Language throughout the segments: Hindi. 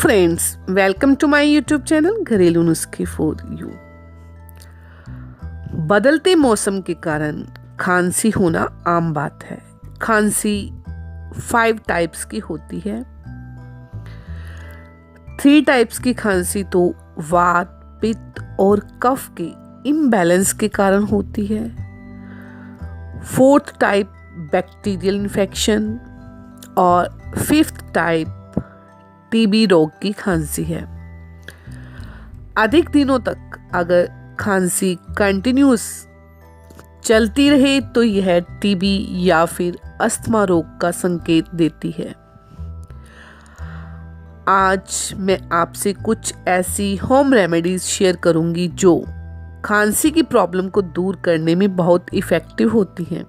Friends, welcome to my YouTube channel घरेलू नुस्खे फॉर यू। बदलते मौसम के कारण खांसी होना आम बात है। खांसी 5 टाइप्स की होती है। 3 टाइप्स की खांसी तो वात, पित्त और कफ के इम्बैलेंस के कारण होती है। 4th टाइप बैक्टीरियल इन्फेक्शन और 5th टाइप टीबी रोग की खांसी है। अधिक दिनों तक अगर खांसी कंटिन्यूस चलती रहे तो यह टीबी या फिर अस्थमा रोग का संकेत देती है। आज मैं आपसे कुछ ऐसी होम रेमेडीज शेयर करूंगी जो खांसी की प्रॉब्लम को दूर करने में बहुत इफेक्टिव होती हैं।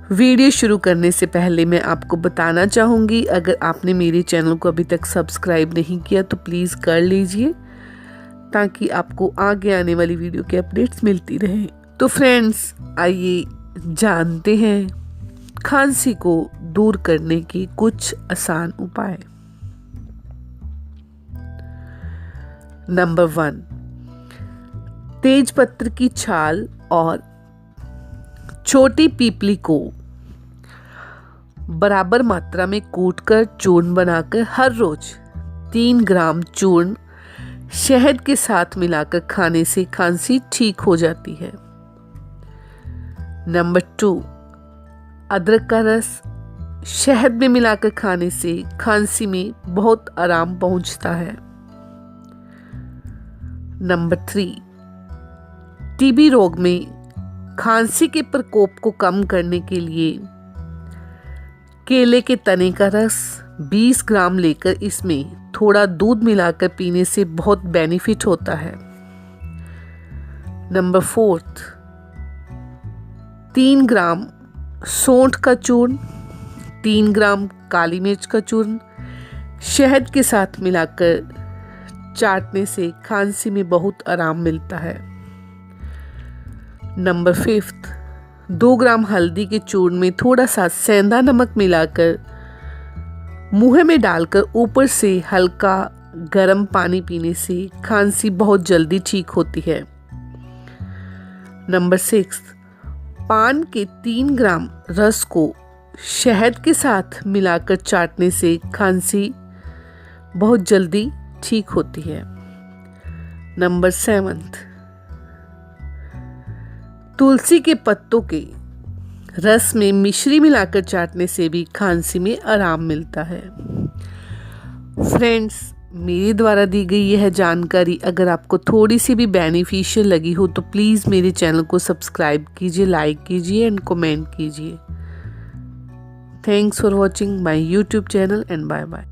वीडियो शुरू करने से पहले मैं आपको बताना चाहूँगी, अगर आपने मेरे चैनल को अभी तक सब्सक्राइब नहीं किया तो प्लीज़ कर लीजिए ताकि आपको आगे आने वाली वीडियो के अपडेट्स मिलती रहें। तो फ्रेंड्स, आइए जानते हैं खांसी को दूर करने के कुछ आसान उपाय। नंबर 1, तेज पत्र की छाल और छोटी पीपली को बराबर मात्रा में कूटकर चूर्ण बनाकर हर रोज 3 ग्राम चूर्ण शहद के साथ मिलाकर खाने से खांसी ठीक हो जाती है। नंबर 2, अदरक का रस शहद में मिलाकर खाने से खांसी में बहुत आराम पहुंचता है। नंबर 3, टीबी रोग में खांसी के प्रकोप को कम करने के लिए केले के तने का रस 20 ग्राम लेकर इसमें थोड़ा दूध मिलाकर पीने से बहुत बेनिफिट होता है। नंबर 4, 3 ग्राम सौंठ का चूर्ण, 3 ग्राम काली मिर्च का चूर्ण शहद के साथ मिलाकर चाटने से खांसी में बहुत आराम मिलता है। नंबर 5, 2 ग्राम हल्दी के चूर्ण में थोड़ा सा सेंधा नमक मिलाकर मुंह में डालकर ऊपर से हल्का गर्म पानी पीने से खांसी बहुत जल्दी ठीक होती है। नंबर 6, पान के 3 ग्राम रस को शहद के साथ मिलाकर चाटने से खांसी बहुत जल्दी ठीक होती है। नंबर 7, तुलसी के पत्तों के रस में मिश्री मिलाकर चाटने से भी खांसी में आराम मिलता है। फ्रेंड्स, मेरे द्वारा दी गई यह जानकारी अगर आपको थोड़ी सी भी बेनिफिशियल लगी हो तो प्लीज़ मेरे चैनल को सब्सक्राइब कीजिए, लाइक कीजिए एंड कमेंट कीजिए। Thanks for watching my YouTube channel and bye bye.